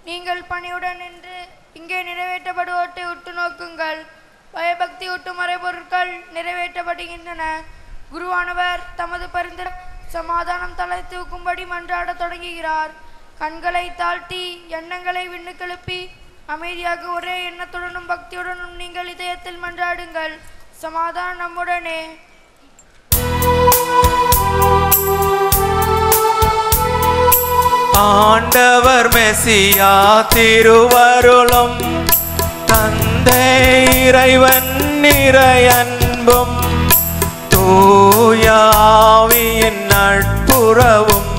நீங்கள் பணியுடன் நின்று இங்கே நிறைவேற்றப்படுவதை உற்று நோக்குங்கள். பயபக்தி ஊட்டும் மறைபொருட்கள் நிறைவேற்றப்படுகின்றன. குருவானவர் தமது பரிந்துரை சமாதானம் தலை தூக்கும்படி மன்றாட தொடங்குகிறார். கண்களை தாழ்த்தி எண்ணங்களை விண்ணுக்கெழுப்பி அமைதியாக ஒரே எண்ணத்துடனும் பக்தியுடனும் நீங்கள் இதயத்தில் மன்றாடுங்கள். சமாதானம் நம்முடனே. ஆண்டவர் மெசியா திருவருளும் தந்தை இறைவன் நிறையன்பும் தூயாவியின் நட்புறவும்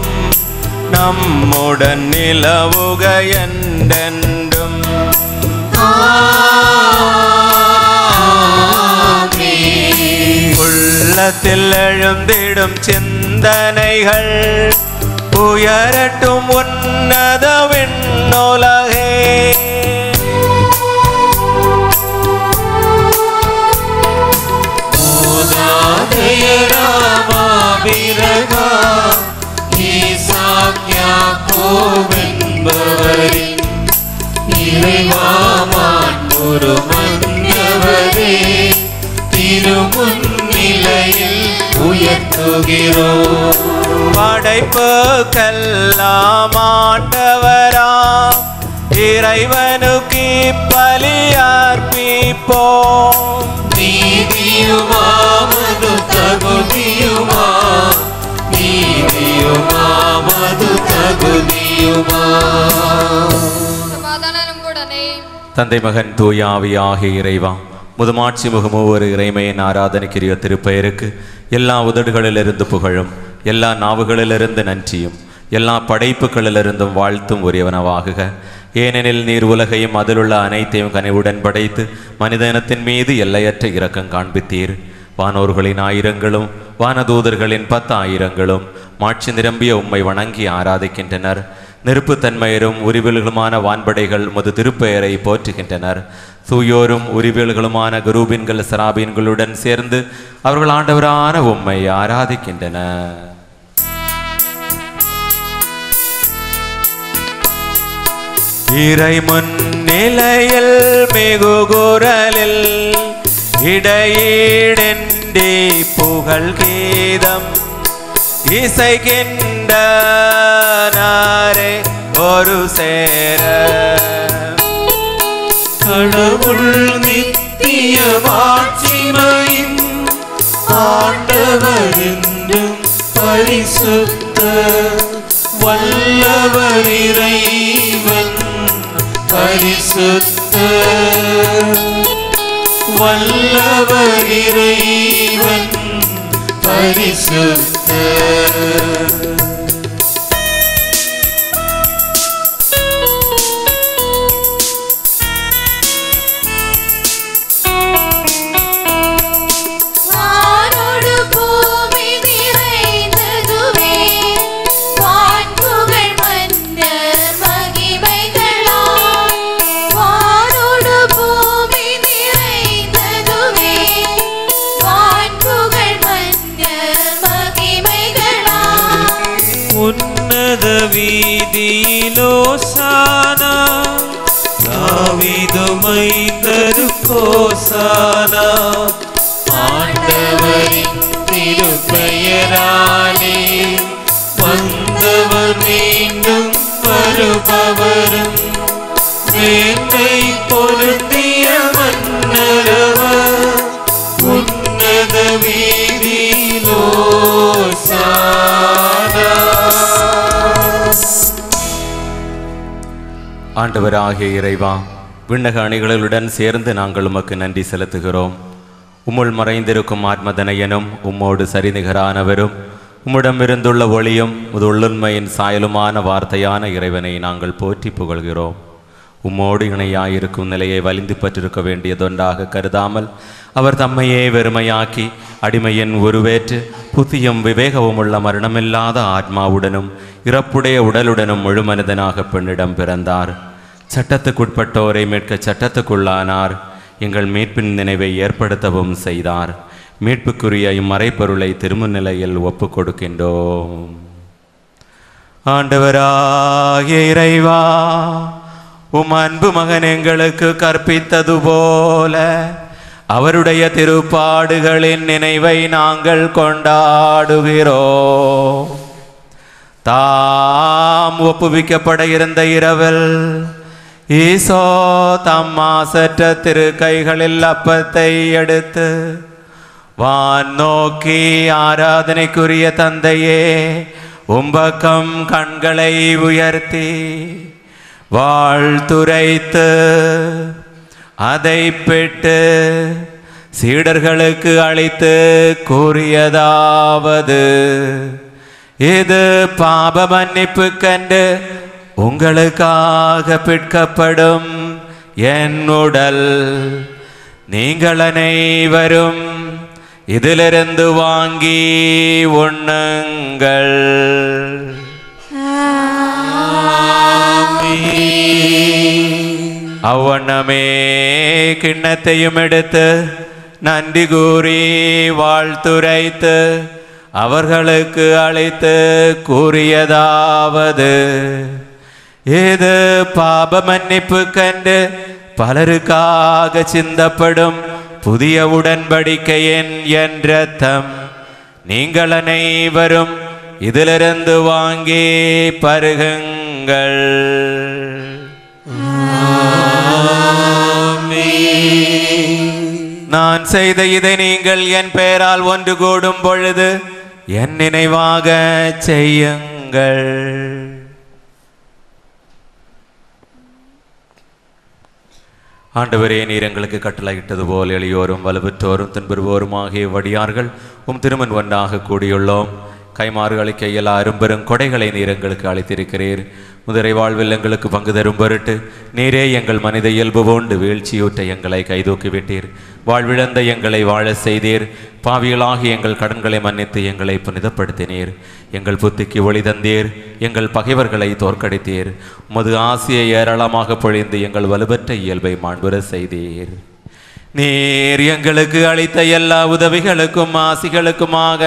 நம்முடன் நிலவுக என்றென்றும். உள்ளத்தில் எழுந்திடும் சிந்தனைகள் உயரட்டும் உன்னத விண்ணுலகே. படைப்புக்கெல்லாம் ஆண்டவராம் இறைவனுக்கு பலியர்ப்பிப்போம். நீதியுமாமது தகுதியுமா, நீதியுமாமது தகுதியுமா. சமாதானம் கூடனே. தந்தை மகன் தூய ஆவியாகிய இறைவா, முதுமாட்சி முகமூவர் இறைமையின் ஆராதனைக்குரிய திருப்பெயருக்கு எல்லா உதடுகளிலிருந்து புகழும், எல்லா நாவுகளிலிருந்து நன்றியும், எல்லா படைப்புகளிலிருந்தும் வாழ்த்தும் உரியவனவாகுக. ஏனெனில் நீர் உலகையும் அதிலுள்ள அனைத்தையும் கனிவுடன் படைத்து மனிதனத்தின் மீது எல்லையற்ற இரக்கம் காண்பித்தீர். வானோர்களின் ஆயிரங்களும் வானதூதர்களின் 10,000ங்களும் மாட்சி நிரம்பிய உம்மை வணங்கி ஆராதிக்கின்றனர். நெருப்புத்தன்மையரும் உரிவியல்களுமான வான்படைகள் உமது திருப்பெயரை போற்றுகின்றனர். தூயோரும் உரிவியல்களுமான குரூபின்கள் சராபீன்களுடன் சேர்ந்து அவர்கள் ஆண்டவரான உம்மை ஆராதிக்கின்றனர். இறை முன்னிலையில் மிகு குரலில் இடையீடென்றி புகழ் கீதம் இசைக்கின்றனாரே ஒரு சேர. கடவுள் நித்திய மாட்சிமையின் ஆண்டவர் என்றும் பரிசுத்த வல்லவர் இறைவன், பரிசுத்த வல்லவர் இறைவன், பரிசுத்த. வீதியிலோசானா தாவீது மைந்தருக்கோசானா. ஆண்டவரின் திருப்பெயராலே வந்தவர் மீண்டும் வருபவரும் மேன்மை பொருந்திய மன்னரவர் உன்னத வீதியிலோசானா. ஆண்டவராகிய இறைவா, விண்ணக அணிகளுடன் சேர்ந்து நாங்கள் உமக்கு நன்றி செலுத்துகிறோம். உம்முள் மறைந்திருக்கும் ஆத்மதனையனும் உம்மோடு சரிநிகரானவரும் உம்மிடமிருந்துள்ள ஒளியும் உள்ளுண்மையின் சாயலுமான வார்த்தையான இறைவனை நாங்கள் போற்றி புகழ்கிறோம். உம்மோடு இணையாயிருக்கும் நிலையை வலிந்து பற்றிருக்க வேண்டியதொன்றாக கருதாமல் அவர் தம்மையே வெறுமையாக்கி அடிமையின் உருவேற்று புத்தியும் விவேகവും உள்ள மரணமில்லாத ஆத்மாவுடனும் இறப்புடைய உடலுடனும் முழு மனிதனாக பெண்ணிடம் பிறந்தார். சட்டத்துக்குட்பட்டோரை மீட்க சட்டத்துக்குள்ளானார். எங்கள் மீட்பின் நினைவை ஏற்படுத்தவும் செய்தார். மீட்புக்குரிய இம்மறைப்பொருளை திருமுன்னிலையில் ஒப்புக் கொடுக்கின்றோம். ஆண்டவராகிய இறைவா, உம் அன்பு மகன் எங்களுக்கு கற்பித்தது போல அவருடைய திருப்பாடுகளின் நினைவை நாங்கள் கொண்டாடுகிறோம். தாம் ஒப்புவிக்கப்பட இருந்த இரவில் ஈசோ தம் மாசற்ற திரு கைகளில் அப்பத்தை எடுத்து வான் நோக்கி, ஆராதனைக்குரிய தந்தையே, உம்பக்கம் கண்களை உயர்த்தி வாழ்த்துரைத்து அதை பெற்று சீடர்களுக்கு அளித்து கூறியதாவது: இது பாப மன்னிப்புக்கென்று உங்களுக்காக பிற்கப்படும் என் உடல். நீங்கள் அனைவரும் இதிலிருந்து வாங்கி உண்ணுங்கள். அவ்வண்ணமே கிண்ணத்தையும் எடுத்து நன்றி கூறி வாழ்த்துரைத்து அவர்களுக்கு அளித்து கூறியதாவது: இது பாப மன்னிப்புக்கென்று பலருக்காக சிந்தப்படும் புதிய உடன்படிக்கையின் என் இரத்தம். நீங்கள் அனைவரும் இதிலிருந்து வாங்கி பருகுங்கள். நான் செய்த இதை நீங்கள் என் பெயரால் ஒன்று கூடும் பொழுது என் நினைவாக செய்யுங்கள். ஆண்டவரே, நீர் எங்களுக்கு கட்டளையிட்டது போல் எளியோரும் வலுவற்றோரும் துன்புறுவோரும் ஆகிய வடியார்கள் உம் திருமண் ஒன்றாக கூடியுள்ளோம். கைமாறு அளிக்க இயலா அரும்பெரும் கொடைகளை நீர் எங்களுக்கு அளித்திருக்கிறீர். முதிரை வாழ்வில் எங்களுக்கு பங்கு தரும் பொருட்டு நீரே எங்கள் மனித இயல்பு போண்டு வீழ்ச்சியூட்ட எங்களை கைதூக்கிவிட்டீர். வாழ்விழந்த எங்களை வாழ செய்தீர். பாவிகளாகி எங்கள் கடன்களை மன்னித்து எங்களை புனிதப்படுத்தினீர். எங்கள் புத்திக்கு ஒளி தந்தீர். எங்கள் பகைவர்களை தோற்கடித்தீர். உமது ஆசையை ஏராளமாக பொழிந்து எங்கள் வலுப்பற்ற இயல்பை மாண்புற செய்தீர். நீர் எங்களுக்கு அளித்த எல்லா உதவிகளுக்கும் ஆசிகளுக்குமாக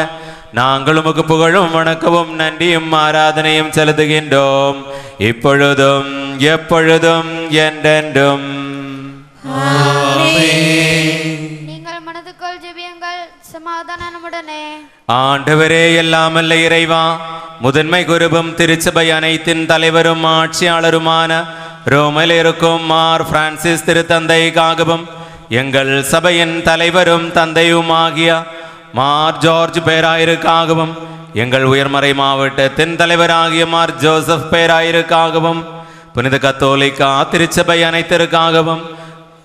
நாங்கள் உமக்கு புகழும் வணக்கமும் நன்றியும் ஆராதனையும் செலுத்துகின்றோம், இப்பொழுதும் எப்பொழுதும் என்றென்றும். நீங்கள் மனதுக்குள் ஜெபியுங்கள். சமாதானமுடனே. ஆண்டவரே, எல்லாமல்ல இறைவா, முதன்மை குருவும் திருச்சபை அனைத்தின் தலைவரும் ஆட்சியாளருமான ரோமில் இருக்கும் மார் பிரான்சிஸ் திருத்தந்தைக்காகவும் எங்கள் சபையின் தலைவரும் தந்தையும் ஆகிய மார் ஜார்ஜ் பேராயருக்காகவும் எங்கள் உயர்மறை மாவட்டத்தின் தலைவராகிய மார் ஜோசப் பேராயருக்காகவும் புனித கத்தோலிக்கா திருச்சபை அனைத்திற்காகவும்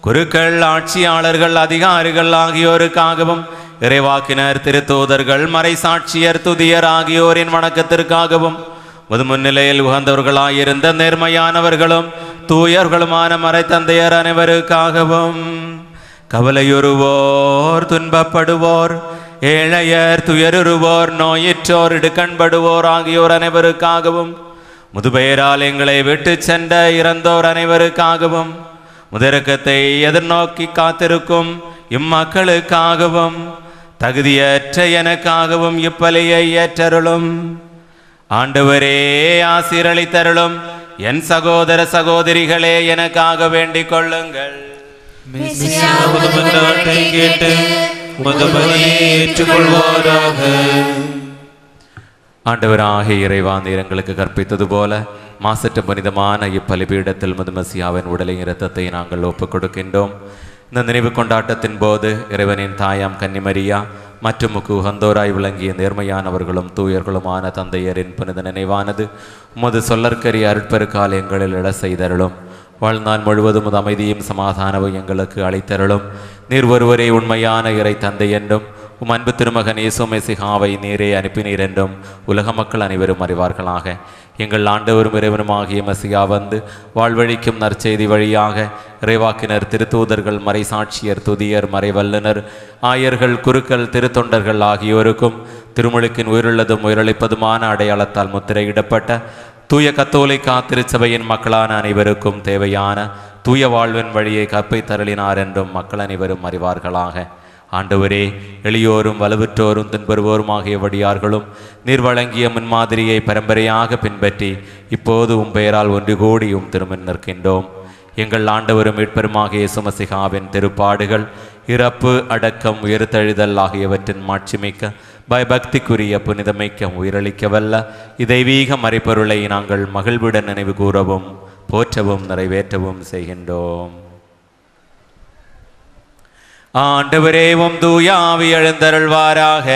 குருக்கள், ஆட்சியாளர்கள், அதிகாரிகள் ஆகியோருக்காகவும் இறைவாக்கினர், திருத்தூதர்கள், மறைசாட்சியர், துதியர் ஆகியோரின் வணக்கத்திற்காகவும் முது முன்னிலையில் உகந்தவர்களாயிருந்த நேர்மையானவர்களும் தூயர்களுமான மறை தந்தையர் அனைவருக்காகவும் கவலையுறுவோர், துன்பப்படுவோர், ஏழையர், துயருவோர், நோயிற்றோர், இடுக்கண்படுவோர் ஆகியோர் அனைவருக்காகவும் முதுபெயரால் எங்களை விட்டு சென்ற இறந்தோர் அனைவருக்காகவும் முதரக்கத்தை எதிர்நோக்கி காத்திருக்கும் இம்மக்களுக்காகவும் தகுதியற்ற எனக்காகவும் இப்பலியை ஏற்றருளும். ஆண்டவரே, ஆசீரளித்தருளும். என் சகோதர சகோதரிகளே, எனக்காக வேண்டிக் கொள்ளுங்கள். ஆண்டவராகிய இறைவா, நீர் எங்களுக்கு கற்பித்தது போல மாசற்ற புனிதமான இப்பலிபீடத்தில் முதுமசியாவின் உடலை இரத்தத்தை நாங்கள் ஒப்புக் கொடுக்கின்றோம். இந்த நினைவு கொண்டாட்டத்தின் போது இறைவனின் தாயாம் கன்னிமரியா மற்றும் உகந்தோராய் விளங்கிய நேர்மையானவர்களும் தூயர்களுமான தந்தையரின் புனித நினைவானது உமது சொல்லற்கரிய அருட்பெருக்கால் எங்களில் இட செய்தருளும். வாழ்நாள் முழுவதும் அமைதியும் சமாதானமும் எங்களுக்கு அளித்தருளும். நீர் ஒருவரே உண்மையான இறை தந்தை என்றும் உம் அன்பு திருமகன் இயேசு மெசிஹாவை நீரே அனுப்பினீர் என்றும் உலக மக்கள் அனைவரும் அறிவார்களாக. எங்கள் ஆண்டவரும் இறைவனுமாகிய மெசியா வந்து வாழ்வழிக்கும் நற்செய்தி வழியாக இறைவாக்கினர், திருத்தூதர்கள், மறைசாட்சியர், துதியர், மறைவல்லுனர், ஆயர்கள், குருக்கள், திருத்தொண்டர்கள் ஆகியோருக்கும் திருமுழுக்கின் உயிருள்ளதும் உயிரளிப்பதுமான அடையாளத்தால் முத்திரையிடப்பட்ட தூய கத்தோலிக்கா திருச்சபையின் மக்களான அனைவருக்கும் தேவையான தூய வாழ்வின் வழியை கற்பை தருளினார் என்றும் மக்கள் அனைவரும் அறிவார்களாக. ஆண்டவரே, எளியோரும் வலுவுற்றோரும் துன்புறுவோருமாகிய வடியார்களும் நீர் வழங்கிய முன்மாதிரியை பரம்பரையாக பின்பற்றி இப்போது உம் பெயரால் ஒன்று கூடி திருமண் நிற்கின்றோம். எங்கள் ஆண்டவரும் மீட்பெருமாகிய இயேசு மசிகாவின் திருப்பாடுகள், இறப்பு, அடக்கம், உயிர்த்தெழுதல் ஆகியவற்றின் மாட்சிமிக்க பயபக்திக்குரிய புனிதமைக்க உயிரளிக்க வல்ல இதெய்வீக மறைப்பொருளை நாங்கள் மகிழ்வுடன் நினைவு கூறவும் போற்றவும் நிறைவேற்றவும் செய்கின்றோம். ஆண்டவரே, உம் தூய ஆவி எழுந்தருள்வாராக.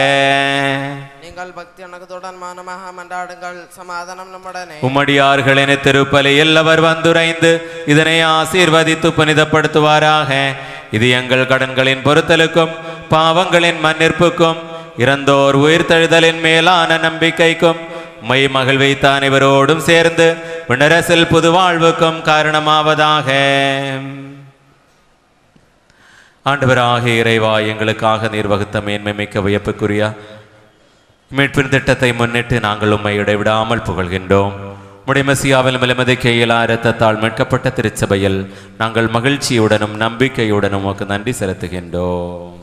நீங்கள் பக்தி அணக்கத்துடன் மானமாக மன்றாடுங்கள். சமாதானம் நம்முடனே. உம்மடியார்களின் திருப்பலியில் அவர் வந்துரைந்து இதனை ஆசீர்வதித்து புனிதப்படுத்துவாராக. இது எங்கள் கடன்களின் பொறுத்தலுக்கும் பாவங்களின் மன்னிப்புக்கும் இறந்தோர் உயிர்த்தெழுதலின் மேலான நம்பிக்கைக்கும் மை மகிழ்வைத்த அனைவரோடும் சேர்ந்து விண்ணரசில் புது வாழ்வுக்கும் காரணமாவதாக. ஆண்டவராகிய இறைவா, எங்களுக்காக நீர் வகுத்த மேன்மை மிக்க வியப்புக்குரிய மீட்பின் திட்டத்தை முன்னிட்டு நாங்கள் உம்மை இடைவிடாமல் புகழ்கின்றோம். உம்முடைய மெசியாவில் மிலமதிக்க இயலா இரத்தத்தால் மீட்கப்பட்ட திருச்சபையில் நாங்கள் மகிழ்ச்சியுடனும் நம்பிக்கையுடனும் உமக்கு நன்றி செலுத்துகின்றோம்.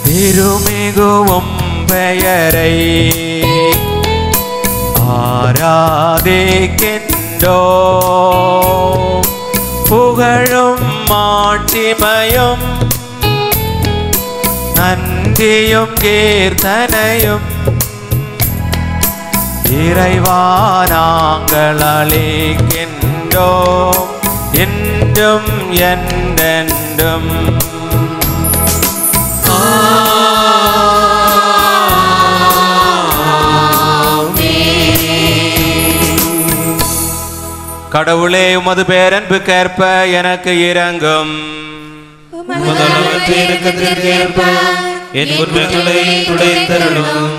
திருமிகும் பெயரை ஆராதிக்கின்றோம். புகழும் மாட்சிமையும் நன்றியும் கீர்த்தனையும் இறைவா நாங்கள் அளிக்கின்றோம் என்றும் என்றென்றும். கடவுளே, உமது பேரன்புக்கேற்ப எனக்கு இரங்கும். என் குற்றங்களை துடைத்தருளும்.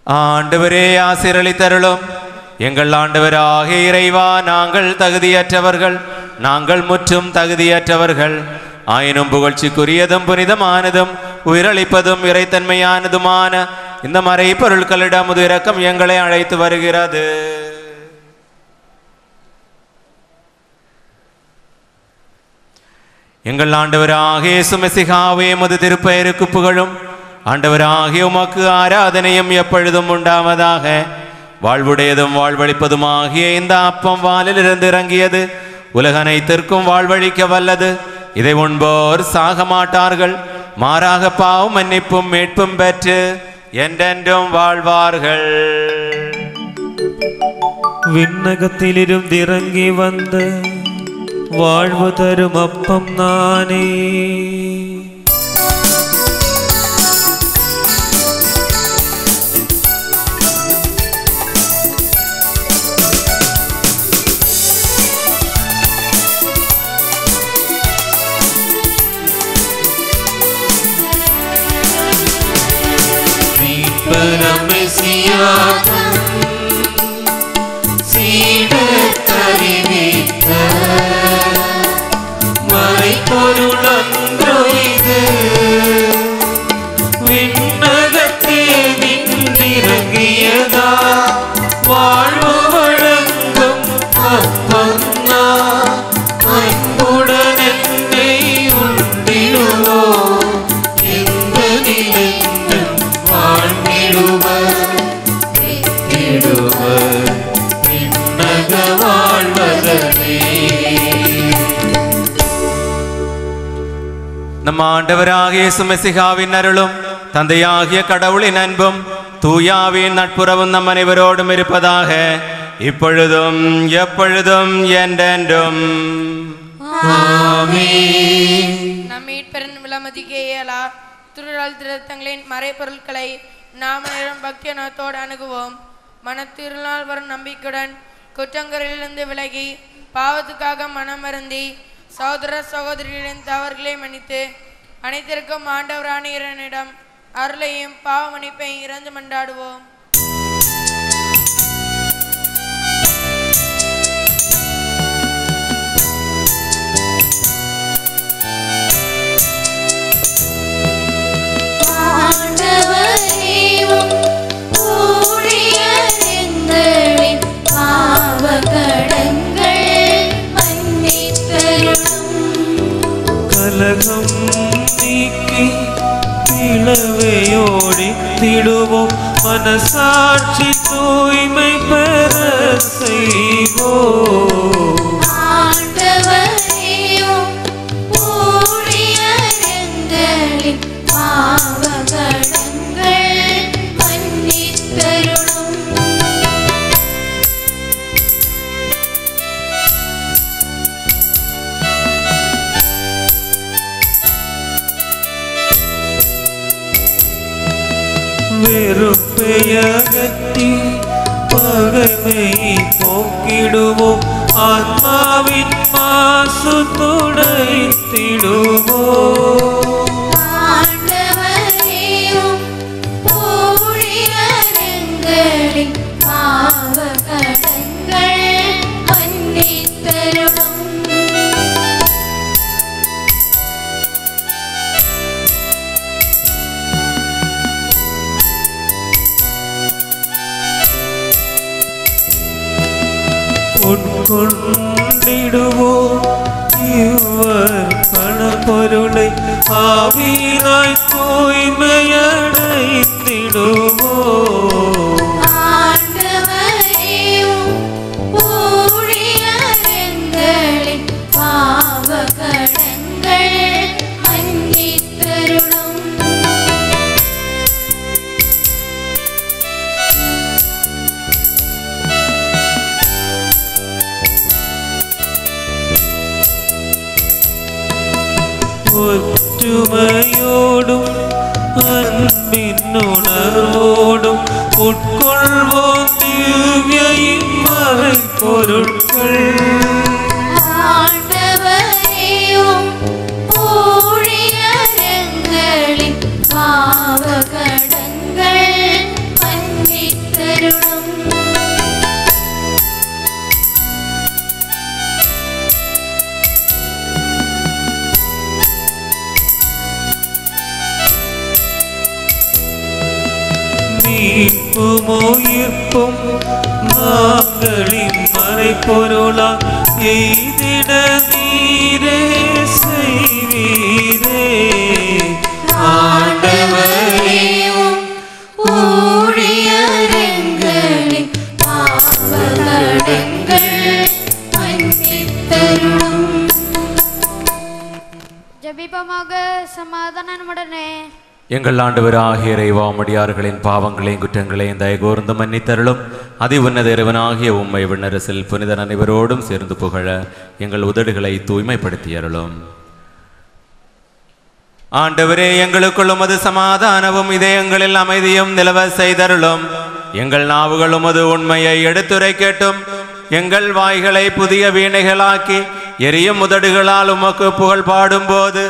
ஆண்டவரே, ஆசீரளித்தருளும். எங்கள் ஆண்டவராகிய இறைவா, நாங்கள் தகுதியற்றவர்கள், நாங்கள் முற்றும் தகுதியற்றவர்கள். ஆயினும் புகழ்ச்சிக்குரியதும் புனிதமானதும் உயிரளிப்பதும் இறைத்தன்மையானதுமான இந்த மறை பொருட்களிடம் முது இரக்கம் எங்களை அழைத்து வருகிறது. எங்கள் ஆண்டவராகிய இயேசு மெசிகாவே, முது திருப்பெயருக்கு புகழும். ஆண்டவராகிய உமக்கு ஆராதனையும் எப்பொழுதும் உண்டாவதாக. வாழ்வுடையதும் வாழ்வழிப்பதுமாகிய இந்த அப்பம் வானிலிருந்து இறங்கியது, உலக அனைத்திற்கும் வாழ்வழிக்க வல்லது. இதை உண்போர் சாக மாட்டார்கள், மாறாக பாவம் மன்னிப்பும் மீட்பும் பெற்று என்றென்றும் வாழ்வார்கள். விண்ணகத்திலிருந்து இறங்கி வந்த வாழ்வு தரும் அப்பம் நானே. நம் ஆண்டவராகிய இயேசு மெசிகாவின் அருளும் தந்தையாகிய கடவுளின் அன்பும் தூயாவின் நட்புறவும் நம் அனைவரோடும் இருப்பதாக, இப்பொழுதும் எப்பொழுதும் என்றென்றும். நம் மீட்பெரும் விலமதிக்க இயலா திருநாள் திருத்தங்களின் மறைப்பொருட்களை நாம் நேரம் பக்தி நோத்தோடு அணுகுவோம். மனத்திருநாள் வரும் நம்பிக்கையுடன் குற்றங்களிலிருந்து விலகி பாவத்துக்காக மனம் வருந்தி சகோதர சகோதரிகளின் தவறுகளை மன்னித்து அனைத்திற்கும் ஆண்டவரான இறைவனிடம் அருளையும் பாவ மன்னிப்பையும் இறந்து மன்றாடுவோம். கலகம் நீக்கி இளவையோடித்திடுவோம், மனசாட்சி தூய்மை பெற செய்வோம். ஆண்டவரேயும் ஊழியரெங்களின் பாவகடங்கள் மன்னித்தருளும். வெறுப்பையகற்றி பகைமையை போக்கிடுவோம், ஆத்மாவின் மாசு துடைத்திடுவோம். ஆண்டவரேயும் ஊழியரெங்களின் பாவகடங்கள் மன்னித்தருளும். உட்கொண்டிடுவோம் இவர் பணப்பொருளை, ஆவியினாய் தூய்மையடைந்திடுவோம். ஆண்டவரேயும் ஊழியரெங்களின் பாவகடங்கள் மன்னித்தருளும். ஒற்றுமையோடும் அன்பின் உணர்வோடும் உட்கொள்வோம் திவ்யின் மறைபொருட்கள். ஆண்டவரேயும் ஊழியரெங்களின் பாவகடங்கள் மன்னித்தருளும். மீட்பும் உயிர்ப்பும் நாங்களின் மறைபொருளா எய்திட நீரே செய்வீரே. ஆண்டவரேயும் ஊழியரெங்களின் பாவகடங்கள் மன்னித்தருளும். ஜெபிப்போமாக. சமாதானம் நம்முடனே. எங்கள் ஆண்டவராகிய இறைவா, உம்முடையார்களின் பாவங்களையும் குற்றங்களையும் தயகூர்ந்து மன்னித்தருளும். அதி உன்னத இறைவனாகிய உம்மை விண்ணரசில் புனிதர் அனைவரோடும் சேர்ந்து புகழ எங்கள் உதடுகளை தூய்மைப்படுத்தியருளும். ஆண்டவரே, எங்களுக்குள் உமது சமாதானமும் இதயங்களில் அமைதியும் நிலவ செய்தருளும். எங்கள் நாவுகள் உமது உண்மையை எடுத்துரைக்கட்டும். எங்கள் வாய்களை புதிய வீணைகளாக்கி எரியும் உதடுகளால் உமக்கு புகழ் பாடும்போது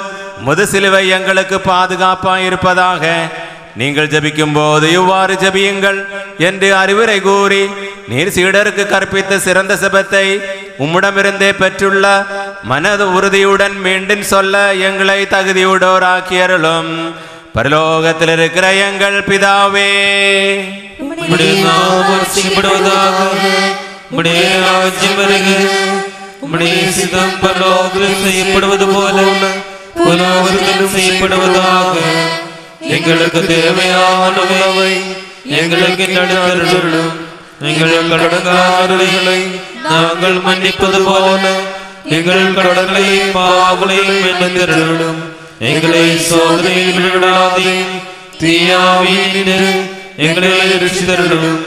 முது சிலுவை எங்களுக்கு பாதுகாப்பாயிருப்பதாக. நீங்கள் ஜபிக்கும் போது இவ்வாறு ஜபியுங்கள் என்று அறிவுரை கூறி நீர் சீடருக்கு கற்பித்த சிறந்த செபத்தை உம்மிடமிருந்தே பெற்றுள்ள மனது உறுதியுடன் மீண்டும் சொல்ல எங்களை தகுதியுடோராக்கியருளும். பரலோகத்தில் இருக்கிற எங்கள் பிதாவே, உம்முடைய நாமம் வர்ஷிக்கப்படுவதாக. உம்முடைய ராஜ்யம் வருக. உம்முடைய சித்தம் பரலோகத்தில் செய்யப்படுவது போல உலகத்திலும் செய்யப்படுவதாக. எங்களுக்கு தேவையான உணவை எங்களுக்கு நடுத்தருளும். எங்கள் கடன்காரர்களை நாங்கள் மன்னிப்பது போல எங்கள் கடன்களையும் பாவங்களையும் மன்னித்தருளும். எங்களை சோதனையில் விடாதேயும், தீயாவினின்று எங்களை ரட்சித்தருளும்.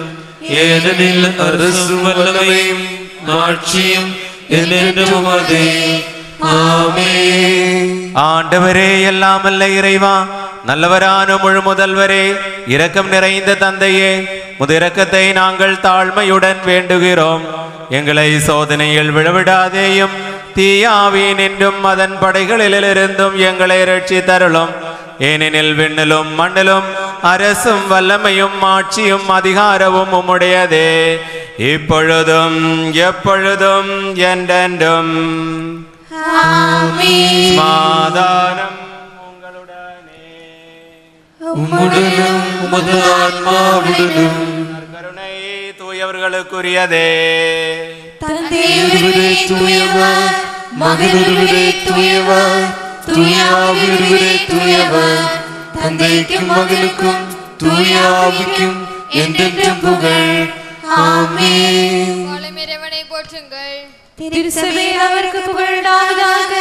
ஏனெனில் அரசும் வல்லமையும் ஆட்சியும் என்றென்றும் உமதே. ஆமென். ஆண்டவரே, எல்லாமல்ல இறைவா, நல்லவரான முழு முதல்வரே, இரக்கம் நிறைந்த தந்தையே, முது இரக்கத்தை நாங்கள் தாழ்மையுடன் வேண்டுகிறோம். எங்களை சோதனையில் விழவிடாதேயும், தீயாவினின்றும் அதன் படைகளிலிருந்தும் எங்களை ரட்சித்தருளும். ஏனெனில் விண்ணிலும் மண்ணிலும் அரசும் வல்லமையும் ஆட்சியும் அதிகாரமும் உம்முடையதே, இப்பொழுதும் எப்பொழுதும் என்றென்றும். சமாதானம் உங்களுடனே. உம்முடனும் உமது ஆன்மாவுடனும். கருணை தூயவர்களுக்குரியதே. தந்தையுடனே தூயவர், மகனுடனே தூயவர், தூயாவிருவரே தூயவர், தந்தைக்கும் மகனுக்கும் தூயாவிக்கும் என்றென்றும் புகழ். ஆமென். இறைவனை போற்றுங்கள். திருச்சபையில் அவருக்கு புகழ்ந்தாவதாக.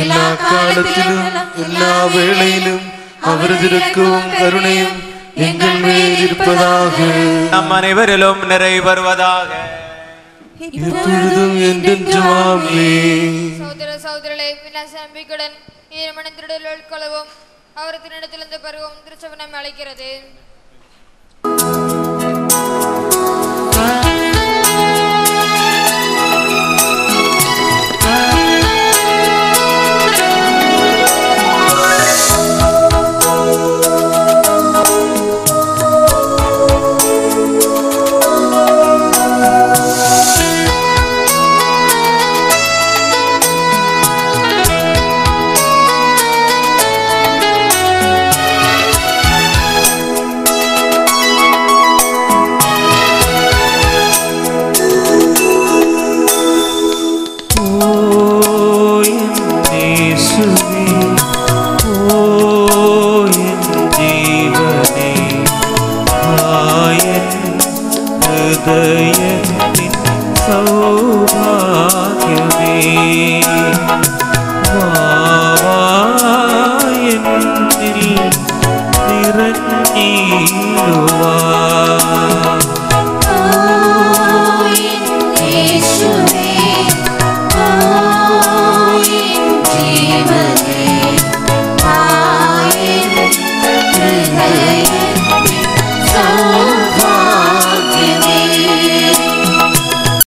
எல்லா காலத்திலும் எல்லா வேளையிலும் அவரது இரக்கமும் கருணையும் எங்கள் மேல் இருப்பதாக. நம் அனைவரிலும் நிறைவருவதாக. இப்பொழுதும் என்றென்றும் ஆமென். சகோதர சகோதரர்களை விலாச நம்பிக்கையுடன் ஈரமணிந்திருள் கொள்ளவும் அவர் திருநடத்திலிருந்து பருவம் திருச்சபை நம்மை அழைக்கிறது. இயேசுவே